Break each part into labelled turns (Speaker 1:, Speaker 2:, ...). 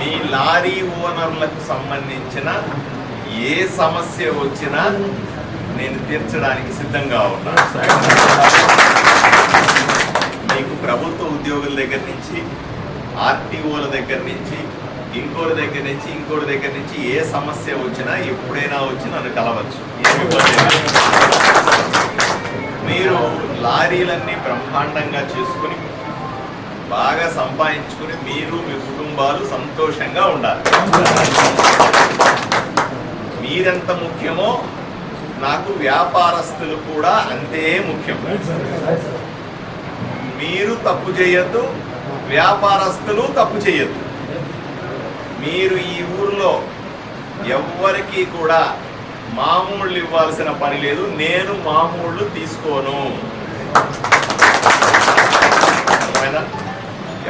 Speaker 1: మీ lorry ఓనర్లకు సంబంధించిన ఏ సమస్య వచ్చినా నేను తీర్చడానికి సిద్ధంగా ఉన్నాను. మీకు ప్రభుత్వ ఉద్యోగుల దగ్గర నుంచి, ఆర్టీఓల దగ్గర నుంచి, ఇంకోటి దగ్గర నుంచి ఏ సమస్య వచ్చినా ఎప్పుడైనా వచ్చి నన్ను కలవచ్చు. మీరు లారీలన్నీ బ్రహ్మాండంగా చేసుకుని బాగా సంపాదించుకుని మీరు మీ కుటుంబాలు సంతోషంగా ఉండాలి. మీరెంత ముఖ్యమో నాకు వ్యాపారస్తులు కూడా అంతే ముఖ్యం. మీరు తప్పు చేయొద్దు, వ్యాపారస్తులు తప్పు చేయొద్దు. మీరు ఈ ఊర్లో ఎవ్వరికీ కూడా మామూళ్ళు ఇవ్వాల్సిన పని లేదు. నేను మామూళ్ళు తీసుకోను.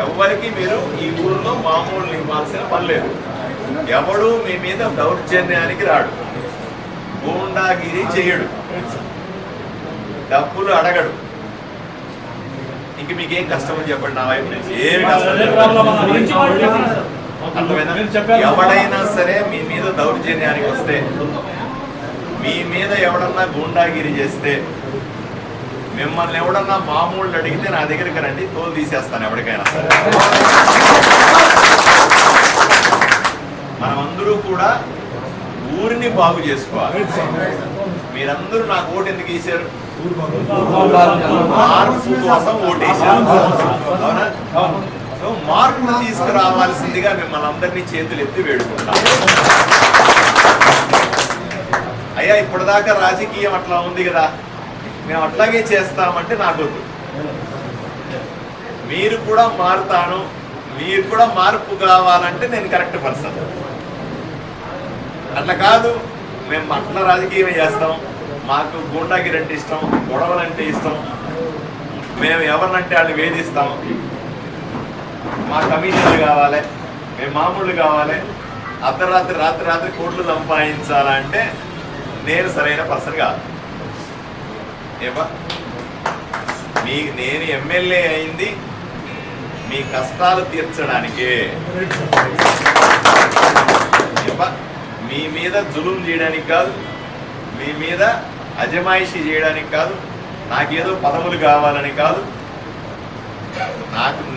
Speaker 1: ఎవ్వరికి మీరు ఈ ఊర్లో మామూళ్ళు ఇవ్వాల్సిన పని లేదు. ఎవడు మీ మీద దౌర్జన్యానికి రాడు, గూండాగిరి చేయడు, డబ్బులు అడగడు. ఇంక మీకేం కష్టమని చెప్పండి. నా వైపు నుంచి ఏమి కష్టం. ఎవడైనా సరే మీ మీద దౌర్జన్యానికి వస్తే, మీ మీద ఎవడన్నా గూండాగిరి చేస్తే, మిమ్మల్ని ఎవడన్నా మామూళ్ళు అడిగితే నా దగ్గరికి రండి, తోలు తీసేస్తాను ఎవరికైనా సరే. మనమందరూ కూడా ఊరిని బాగు చేసుకోవాలి. మీరందరూ నాకు ఓటు ఎందుకు వేశారు? మార్పు కోసం ఓటేశారు, అవునా? సో మార్పు తీసుకురావాల్సిందిగా మిమ్మల్ని అందరినీ చేతులు ఎత్తి వేడుకుంటాం. అయ్యా ఇప్పటిదాకా రాజకీయం అట్లా ఉంది కదా, మేము అట్లాగే చేస్తామంటే నాకొద్దు. మీరు కూడా మారుతాను, మీరు కూడా మార్పు కావాలంటే నేను కరెక్ట్ పర్సన్. అట్లా కాదు, మేము అట్లా రాజకీయం చేస్తాం, మాకు గూండాగిరి అంటే ఇష్టం, గొడవలంటే ఇష్టం, మేము ఎవరినంటే వాళ్ళు వేధిస్తాం, మా కమిషన్లు కావాలి, మేము మామూలు కావాలి, రాత్రి కోట్లు సంపాదించాలంటే నేను సరైన పర్సన్ కాదు. ఏమా నేను ఎమ్మెల్యే అయింది మీ కష్టాలు తీర్చడానికే, మీ మీద జులుం చేయడానికి కాదు, మీ మీద అజమాయిషీ చేయడానికి కాదు, నాకేదో పదవులు కావాలని కాదు.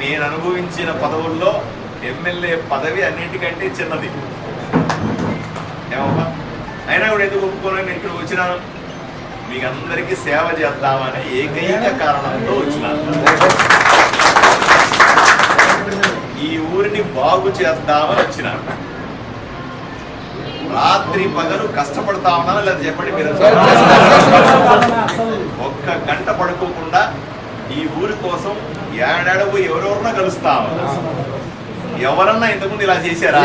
Speaker 1: నేను అనుభవించిన పదవుల్లో ఎమ్మెల్యే పదవి అన్నింటికంటే చిన్నది. ఏమమ్మా, అయినా కూడా ఎందుకు ఒప్పుకోనని నేను ఇక్కడ వచ్చినాను? మీకు అందరికీ సేవ చేద్దామనే ఏకైక కారణంతో వచ్చినాను. ఈ ఊరిని బాగు చేద్దామని వచ్చినాను. రాత్రి పగలు కష్టపడతా ఉన్నానా లేదా చెప్పండి మీరు? ఒక్క గంట పడుకోకుండా ఈ ఊరి కోసం ఏడాడబో ఎవరెవరన్నా కలుస్తా ఉన్నా. ఎవరన్నా ఇంతకుముందు ఇలా చేశారా?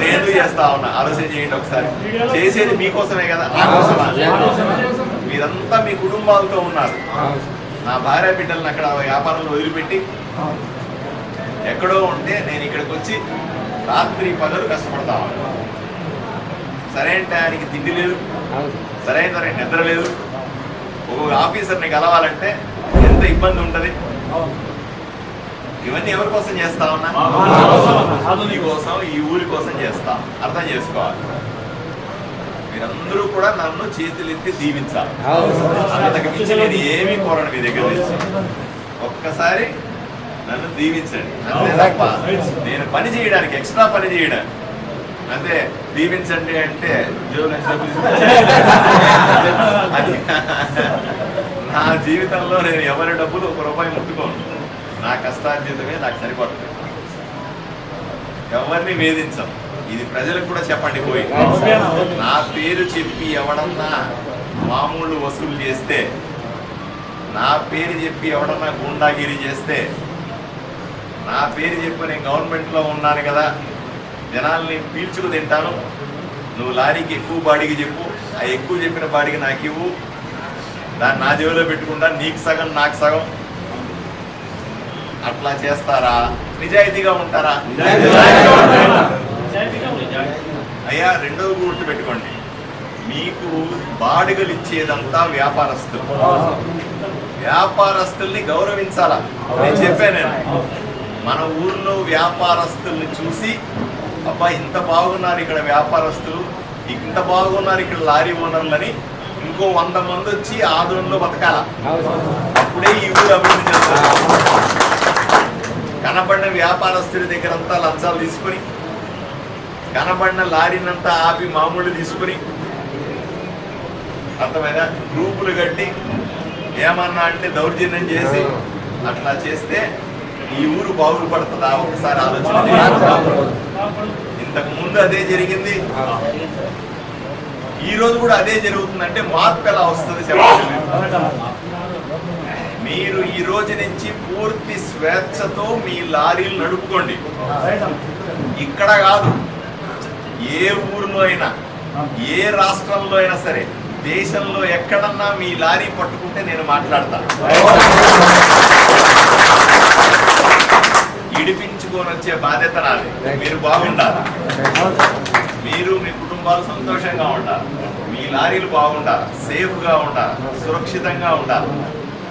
Speaker 1: నేను చేస్తా ఉన్నా. ఆలోచన చేయండి ఒకసారి. చేసేది మీకోసమే కదా, నా కోసమా? మీరంతా మీ కుటుంబాలతో ఉన్నారు. నా భార్య బిడ్డలను అక్కడ వ్యాపారంలో వదిలిపెట్టి ఎక్కడో ఉంటే నేను ఇక్కడికి వచ్చి రాత్రి పగలు కష్టపడతా ఉన్నా. సరైన టయానికి తిండి లేదు, సరైన నిద్ర లేదు. ఒక్కొక్క ఆఫీసర్ని కలవాలంటే ఎంత ఇబ్బంది ఉంటుంది. ఇవన్నీ ఎవరి కోసం చేస్తా ఉన్నా? ఈ కోసం, ఈ ఊరి కోసం చేస్తాం. అర్థం చేసుకోవాలి. మీరందరూ కూడా నన్ను చేతులెత్తి దీవించాలి. అంతకు మించి నేను ఏమీ కోరను మీ దగ్గర నుంచి. ఒక్కసారి నన్ను దీవించండి అంతే తప్ప నేను పని చేయడానికి, ఎక్స్ట్రా పని చేయడానికి అంతే. దీవించండి అంటే అది నా జీవితంలో నేను ఎవరి డబ్బులు ₹1 ముట్టుకోను. నా కష్టార్జితమే నాకు సరిపడుతుంది. ఎవరిని వేధించం. ఇది ప్రజలకు కూడా చెప్పండి. పోయి నా పేరు చెప్పి ఎవడన్నా మామూలు వసూలు చేస్తే, నా పేరు చెప్పి ఎవడన్నా గూండాగిరి చేస్తే, నా పేరు చెప్పి నేను గవర్నమెంట్లో ఉన్నాను కదా, జనాల్ని పీల్చుకు తింటాను, నువ్వు లారీకి ఎక్కువ బాడీకి చెప్పు, ఆ ఎక్కువ చెప్పిన బాడీకి నాకు ఇవ్వు, దాన్ని నా జేబులో పెట్టుకుంటా, నీకు సగం నాకు సగం, అట్లా చేస్తారా? నిజాయితీగా ఉంటారా? అయ్యా రెండవ గుర్తు పెట్టుకోండి, మీకు బాడుగలు ఇచ్చేదంతా వ్యాపారస్తులు. వ్యాపారస్తుల్ని గౌరవించాలా? నేను చెప్పాను. మన ఊర్లో వ్యాపారస్తుల్ని చూసి అబ్బా ఇంత బాగున్నారు ఇక్కడ వ్యాపారస్తులు, ఇంత బాగున్నారు ఇక్కడ లారీ ఓనర్లని ఇంకో 100 మంది వచ్చి ఆదోళనలో బతకాల. అప్పుడే ఈ ఊరు అభివృద్ధి చెందుతుంది. కనబడిన వ్యాపారస్తుడి దగ్గర అంతా లంచాలు తీసుకొని, కనబడిన లారీనంతా ఆపి మామూలు తీసుకొని, అర్థమైనా గ్రూపులు కట్టి ఏమన్నా అంటే దౌర్జన్యం చేసి అట్లా చేస్తే ఈ ఊరు బాగుపడుతుందా? ఒకసారి ఆలోచన. ఇంతకు ముందు అదే జరిగింది, ఈ రోజు కూడా అదే జరుగుతుందంటే మార్పు ఎలా వస్తుంది చెప్పండి. మీరు ఈ రోజు నుంచి పూర్తి స్వేచ్ఛతో మీ లారీలు నడుపుకోండి. ఇక్కడ కాదు, ఏ ఊరిలో అయినా, ఏ రాష్ట్రంలో అయినా సరే, దేశంలో ఎక్కడన్నా మీ లారీ పట్టుకుంటే నేను మాట్లాడతాను. ఇడిపించుకొని వచ్చే బాధ్యత నాది. మీరు బాగుండాలి, మీరు మీ కుటుంబాలు సంతోషంగా ఉండాలి, మీ లారీలు బాగుండాలి, సేఫ్గా ఉండాలి, సురక్షితంగా ఉండాలి.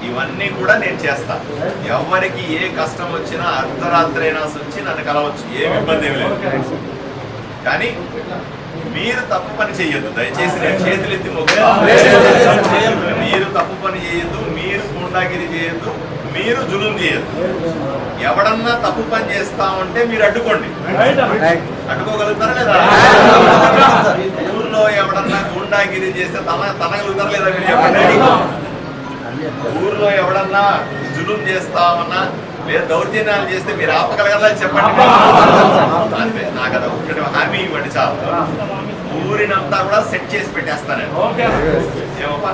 Speaker 1: ఇవన్నీ కూడా నేను చేస్తాను. ఎవరికి ఏ కష్టం వచ్చినా అర్ధరాత్రి అయినా వచ్చి నన్ను కలవచ్చు, ఏమి ఇబ్బంది ఏమి లేదు. కానీ మీరు తప్పు పని చేయొద్దు దయచేసి. నేను చేతులు ఎత్తి మొక్కుతాను, మీరు తప్పు పని చేయొద్దు, మీరు గుండాగిరి చేయొద్దు, మీరు జులుం చేయొద్దు. ఎవడన్నా తప్పు పని చేస్తా ఉంటే మీరు అడ్డుకోండి. అడ్డుకోగలుగుతారా లేదా? ఊర్లో ఎవడన్నా గుండాగిరి చేస్తే తనగలుగుతారా లేదా మీరు చెప్పండి. ఊర్లో ఎవడన్నా జులుం చేస్తామన్నా లేదా దౌర్జన్యాలు చేస్తే మీరు ఆపగలగదా చెప్పండి. అంతే, నాకు అది ఒకటి హామీ ఇవ్వండి చాలు. ఊరినంతా కూడా సెట్ చేసి పెట్టేస్తాను. ఏమప్పా